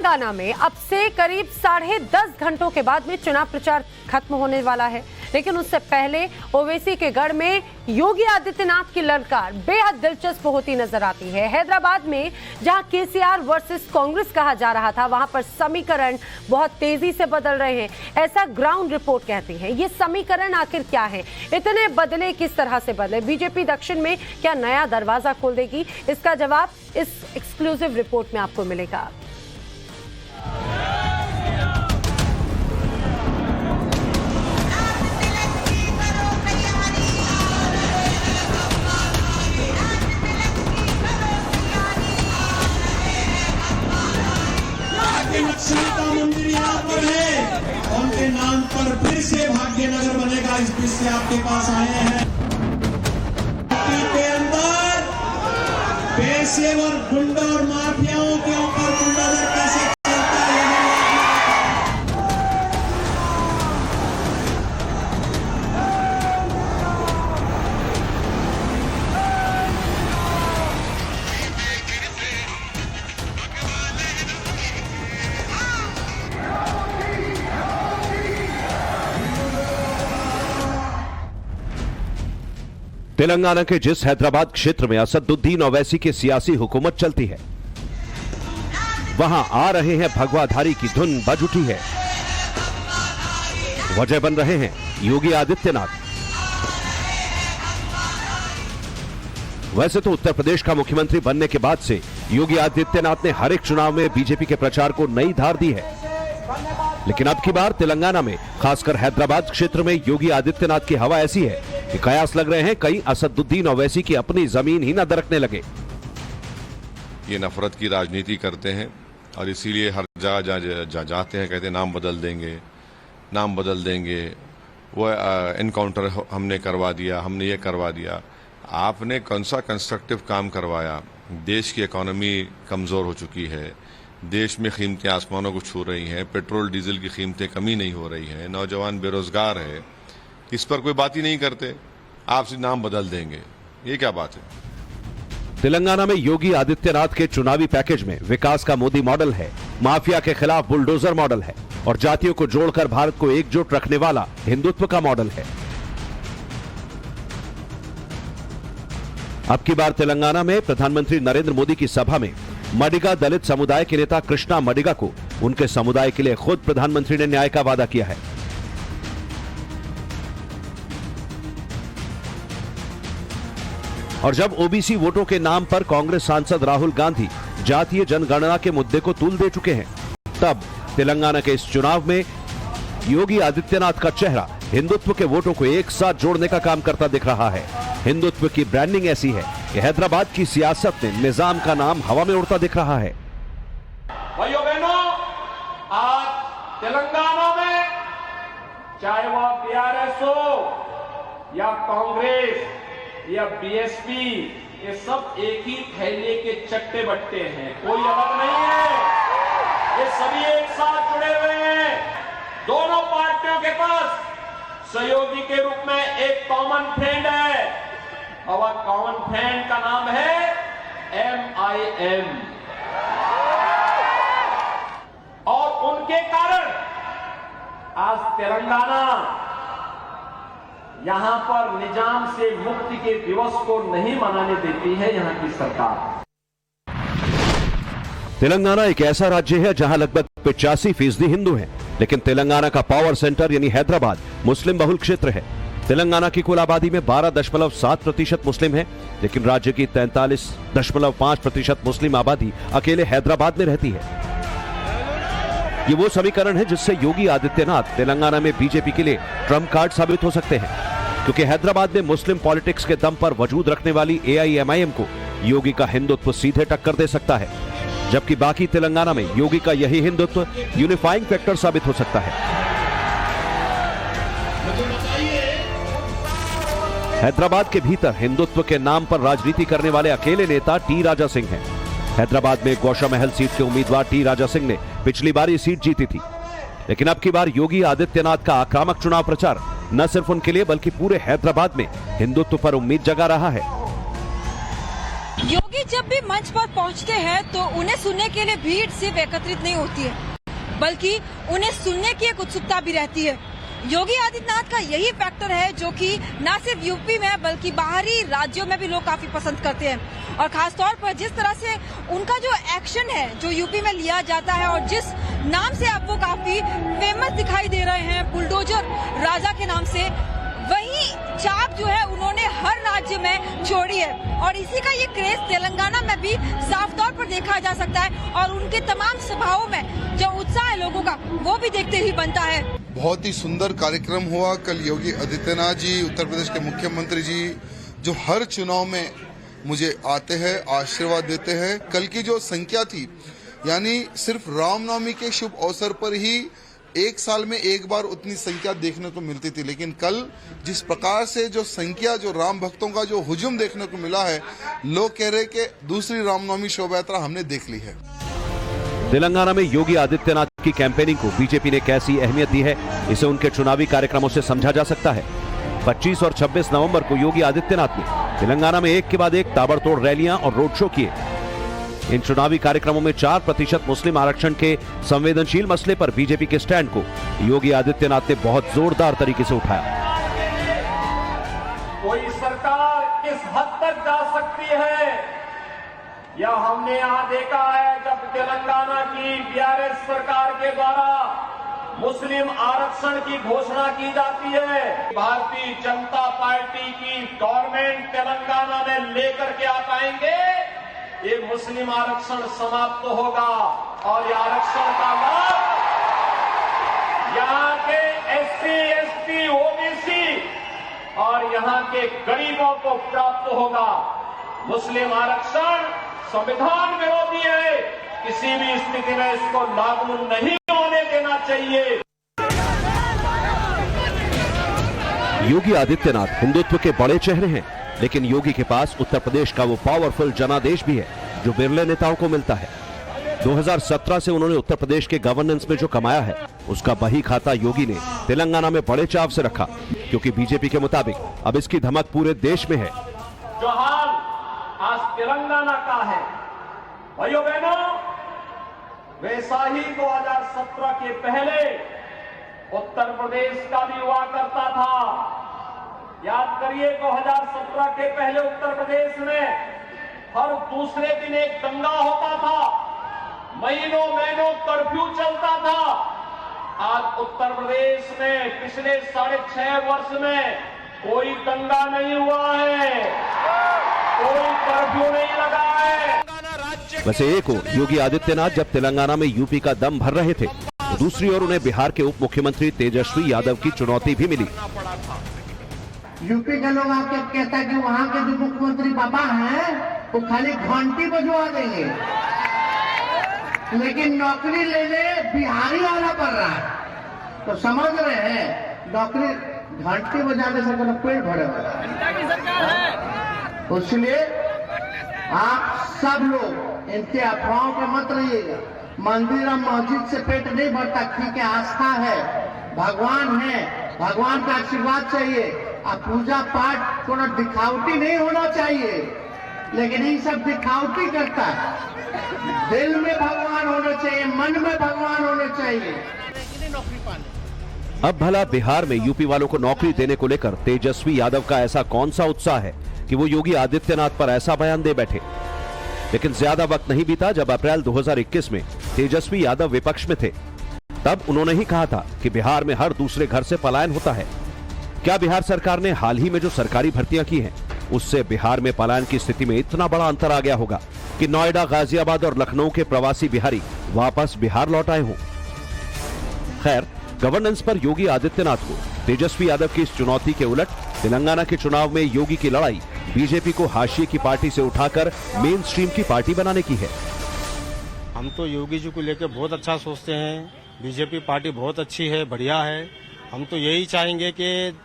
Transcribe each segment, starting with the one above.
तेलंगाना में अब से करीब 10.5 घंटों के बाद में चुनाव प्रचार खत्म होने वाला है, लेकिन उससे पहले ओवैसी के गढ़ में योगी आदित्यनाथ की ललकार बेहद दिलचस्प होती नजर आती है। हैदराबाद में जहां केसीआर वर्सेस कांग्रेस कहा जा रहा था, वहां पर समीकरण बहुत तेजी से बदल रहे हैं, ऐसा ग्राउंड रिपोर्ट कहती है। ये समीकरण आखिर क्या है, इतने बदले किस तरह से बदले, बीजेपी दक्षिण में क्या नया दरवाजा खोल देगी, इसका जवाब इस एक्सक्लूसिव रिपोर्ट में आपको मिलेगा। का मंदिर यहाँ पर है, उनके नाम पर फिर से भाग्यनगर बनेगा, इस बीच से आपके पास आए हैं। के अंदर पेशेवर गुंडा और माफियाओं के ऊपर गुंडागर्दी कैसे चलता है। तेलंगाना के जिस हैदराबाद क्षेत्र में असदुद्दीन ओवैसी की सियासी हुकूमत चलती है, वहां आ रहे हैं भगवाधारी की धुन बज उठी है। वजह बन रहे हैं योगी आदित्यनाथ। वैसे तो उत्तर प्रदेश का मुख्यमंत्री बनने के बाद से योगी आदित्यनाथ ने हर एक चुनाव में बीजेपी के प्रचार को नई धार दी है, लेकिन अब की बार तेलंगाना में खासकर हैदराबाद क्षेत्र में योगी आदित्यनाथ की हवा ऐसी है कि कयास लग रहे हैं कहीं असदुद्दीन ओवैसी की अपनी जमीन ही न दरकने लगे। ये नफरत की राजनीति करते हैं और इसीलिए हर जगह जाते हैं, कहते हैं नाम बदल देंगे, वो एनकाउंटर हमने करवा दिया, हमने ये करवा दिया। आपने कौन सा कंस्ट्रक्टिव काम करवाया? देश की इकोनॉमी कमजोर हो चुकी है, देश में कीमतें आसमानों को छू रही हैं, पेट्रोल डीजल की कीमतें कमी नहीं हो रही हैं, नौजवान बेरोजगार है, इस पर कोई बात ही नहीं करते। आपसे नाम बदल देंगे, ये क्या बात है? तेलंगाना में योगी आदित्यनाथ के चुनावी पैकेज में विकास का मोदी मॉडल है, माफिया के खिलाफ बुलडोजर मॉडल है और जातियों को जोड़कर भारत को एकजुट रखने वाला हिंदुत्व का मॉडल है। अब की बार तेलंगाना में प्रधानमंत्री नरेंद्र मोदी की सभा में मडिगा दलित समुदाय के नेता कृष्णा मडिगा को उनके समुदाय के लिए खुद प्रधानमंत्री ने न्याय का वादा किया है। और जब ओबीसी वोटों के नाम पर कांग्रेस सांसद राहुल गांधी जातीय जनगणना के मुद्दे को तूल दे चुके हैं, तब तेलंगाना के इस चुनाव में योगी आदित्यनाथ का चेहरा हिंदुत्व के वोटों को एक साथ जोड़ने का काम करता दिख रहा है। हिंदुत्व की ब्रांडिंग ऐसी है कि हैदराबाद की सियासत में निजाम का नाम हवा में उड़ता दिख रहा है। भाइयों बहनों, आज तेलंगाना में चाहे वह टीआरएस हो या कांग्रेस या बीएसपी, ये सब एक ही थैले के चट्टे बट्टे हैं, कोई अलग नहीं है। ये सभी एक साथ जुड़े हुए हैं। दोनों पार्टियों के पास सहयोगी के रूप में एक कॉमन फ्रेंड है और कॉमन फ्रेंड का नाम है MIM। और उनके कारण आज तेलंगाना यहां पर निजाम से मुक्ति के दिवस को नहीं मनाने देती है यहां की सरकार। तेलंगाना एक ऐसा राज्य है जहां लगभग 85% हिंदू हैं, लेकिन तेलंगाना का पावर सेंटर यानी हैदराबाद मुस्लिम बहुल क्षेत्र है। तेलंगाना की कुल आबादी में 12.7% मुस्लिम है, लेकिन राज्य की 43.5% मुस्लिम आबादी अकेले हैदराबाद में रहती है। ये वो समीकरण है जिससे योगी आदित्यनाथ तेलंगाना में बीजेपी के लिए ट्रम्प कार्ड साबित हो सकते हैं, क्योंकि हैदराबाद में मुस्लिम पॉलिटिक्स के दम पर वजूद रखने वाली AIMIM को योगी का हिंदुत्व सीधे टक्कर दे सकता है, जबकि बाकी तेलंगाना में योगी का यही हिंदुत्व यूनिफाइंग फैक्टर साबित हो सकता है। हैदराबाद के भीतर हिंदुत्व के नाम पर राजनीति करने वाले अकेले नेता टी राजा सिंह हैं। हैदराबाद में गौशा महल सीट के उम्मीदवार टी राजा सिंह ने पिछली बार ये सीट जीती थी, लेकिन अब की बार योगी आदित्यनाथ का आक्रामक चुनाव प्रचार न सिर्फ उनके लिए बल्कि पूरे हैदराबाद में हिंदुत्व पर उम्मीद जगा रहा है। योगी जब भी मंच पर पहुंचते हैं तो उन्हें सुनने के लिए भीड़ सिर्फ एकत्रित नहीं होती है, बल्कि उन्हें सुनने की एक उत्सुकता भी रहती है। योगी आदित्यनाथ का यही फैक्टर है जो कि न सिर्फ यूपी में बल्कि बाहरी राज्यों में भी लोग काफी पसंद करते हैं। और खास तौर पर जिस तरह से उनका जो एक्शन है जो यूपी में लिया जाता है और जिस नाम से अब वो काफी फेमस दिखाई दे रहे हैं, बुलडोजर राजा के नाम से, वही छाप जो है उन्होंने हर राज्य में छोड़ी है। और इसी का ये क्रेज तेलंगाना में भी साफ तौर पर देखा जा सकता है और उनके तमाम सभाओं में जो उत्साह है लोगों का वो भी देखते ही बनता है। बहुत ही सुंदर कार्यक्रम हुआ कल। योगी आदित्यनाथ जी, उत्तर प्रदेश के मुख्यमंत्री जी, जो हर चुनाव में मुझे आते हैं, आशीर्वाद देते हैं। कल की जो संख्या थी, यानी सिर्फ रामनवमी के शुभ अवसर पर ही एक साल में एक बार उतनी संख्या देखने को मिलती थी, लेकिन कल जिस प्रकार से जो संख्या, जो राम भक्तों का जो हुजूम देखने को मिला है, लोग कह रहे कि दूसरी रामनवमी शोभा यात्रा हमने देख ली है। तेलंगाना में योगी आदित्यनाथ की कैंपेनिंग को बीजेपी ने कैसी अहमियत दी है, इसे उनके चुनावी कार्यक्रमों से समझा जा सकता है। 25 और 26 नवंबर को योगी आदित्यनाथ ने तेलंगाना में एक के बाद एक ताबड़तोड़ रैलियां और रोड शो किए। इन चुनावी कार्यक्रमों में 4% मुस्लिम आरक्षण के संवेदनशील मसले पर बीजेपी के स्टैंड को योगी आदित्यनाथ ने बहुत जोरदार तरीके से उठाया। कोई सरकार किस हद तक जा सकती है, यह हमने यहां देखा है जब तेलंगाना की बीआरएस सरकार के द्वारा मुस्लिम आरक्षण की घोषणा की जाती है। भारतीय जनता पार्टी की गवर्नमेंट तेलंगाना में लेकर के आ पाएंगे, ये मुस्लिम आरक्षण समाप्त होगा और ये आरक्षण का लाभ यहाँ के एससी, एसटी, ओबीसी और यहाँ के गरीबों को प्राप्त होगा। मुस्लिम आरक्षण संविधान विरोधी है, किसी भी स्थिति में इसको लागू नहीं होने देना चाहिए। योगी आदित्यनाथ हिंदुत्व के बड़े चेहरे हैं, लेकिन योगी के पास उत्तर प्रदेश का वो पावरफुल जनादेश भी है जो बिरले नेताओं को मिलता है। 2017 से उन्होंने उत्तर प्रदेश के गवर्नेंस में जो कमाया है, उसका बही खाता योगी ने तेलंगाना में बड़े चाव से रखा, क्योंकि बीजेपी के मुताबिक अब इसकी धमक पूरे देश में है। जो हाल आज तेलंगाना का है, भाइयों बहनों, वैसा ही 2017 के पहले उत्तर प्रदेश का भी हुआ करता था। याद करिए, 2017 के पहले उत्तर प्रदेश में हर दूसरे दिन एक दंगा होता था, महीनों महीनों कर्फ्यू चलता था। आज उत्तर प्रदेश में पिछले 6.5 वर्ष में कोई दंगा नहीं हुआ है, कोई कर्फ्यू नहीं लगा है। वैसे एक ओर योगी आदित्यनाथ जब तेलंगाना में यूपी का दम भर रहे थे, तो दूसरी ओर उन्हें बिहार के उप मुख्यमंत्री तेजस्वी यादव की चुनौती भी मिली। यूपी के लोग आके कहता है कि वहाँ के जो मुख्यमंत्री बाबा हैं वो खाली घंटी बजवा देंगे, लेकिन नौकरी लेने बिहारी आना पड़ रहा है। तो समझ रहे हैं, नौकरी घंटी बजाने से मेरा पेट भरे वाला है। इसलिए आप सब लोग इनके अफवाहों पर मत रहिएगा। मंदिर और मस्जिद से पेट नहीं भरता, ठीक है, आस्था है, भगवान है, भगवान का आशीर्वाद चाहिए। अब पूजा पाठ थोड़ा दिखावटी नहीं होना चाहिए, लेकिन ये सब दिखावटी करता है। दिल में भगवान होना चाहिए, मन में भगवान होना चाहिए। अब भला बिहार में यूपी वालों को नौकरी देने को लेकर तेजस्वी यादव का ऐसा कौन सा उत्साह है कि वो योगी आदित्यनाथ पर ऐसा बयान दे बैठे। लेकिन ज्यादा वक्त नहीं बीता जब अप्रैल 2021 में तेजस्वी यादव विपक्ष में थे, तब उन्होंने ही कहा था कि बिहार में हर दूसरे घर से पलायन होता है। क्या बिहार सरकार ने हाल ही में जो सरकारी भर्तियां की हैं, उससे बिहार में पलायन की स्थिति में इतना बड़ा अंतर आ गया होगा कि नोएडा, गाजियाबाद और लखनऊ के प्रवासी बिहारी वापस बिहार लौट आए हों? खैर, गवर्नेंस पर योगी आदित्यनाथ को तेजस्वी यादव की इस चुनौती के उलट तेलंगाना के चुनाव में योगी की लड़ाई बीजेपी को हाशिए की पार्टी से उठाकर मेन स्ट्रीम की पार्टी बनाने की है। हम तो योगी जी को लेकर बहुत अच्छा सोचते हैं। बीजेपी पार्टी बहुत अच्छी है, बढ़िया है। हम तो यही चाहेंगे कि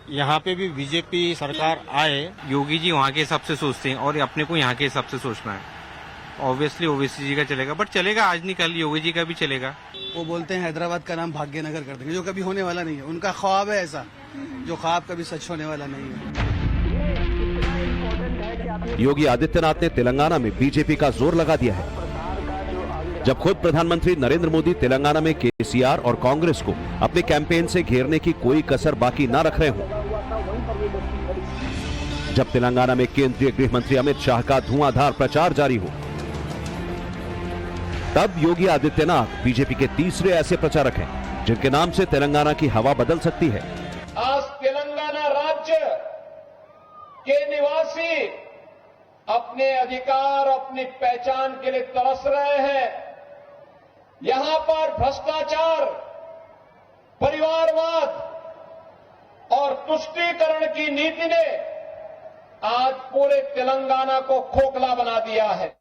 यहाँ पे भी बीजेपी सरकार आए। योगी जी वहाँ के हिसाब से सोचते हैं और अपने को यहाँ के हिसाब से सोचना है। ऑब्वियसली ओवैसी जी का चलेगा, बट चलेगा आज नहीं कल योगी जी का भी चलेगा। वो बोलते हैं हैदराबाद का नाम भाग्यनगर कर देंगे, जो कभी होने वाला नहीं है। उनका ख्वाब है ऐसा, जो ख्वाब कभी सच होने वाला नहीं है। योगी आदित्यनाथ ने तेलंगाना में बीजेपी का जोर लगा दिया है। जब खुद प्रधानमंत्री नरेंद्र मोदी तेलंगाना में केसीआर और कांग्रेस को अपने कैंपेन से घेरने की कोई कसर बाकी ना रख रहे हों, जब तेलंगाना में केंद्रीय गृह मंत्री अमित शाह का धुआंधार प्रचार जारी हो, तब योगी आदित्यनाथ बीजेपी के तीसरे ऐसे प्रचारक हैं जिनके नाम से तेलंगाना की हवा बदल सकती है। आज तेलंगाना राज्य के निवासी अपने अधिकार, अपनी पहचान के लिए तरस रहे हैं। यहां पर भ्रष्टाचार, परिवारवाद और तुष्टीकरण की नीति ने आज पूरे तेलंगाना को खोखला बना दिया है।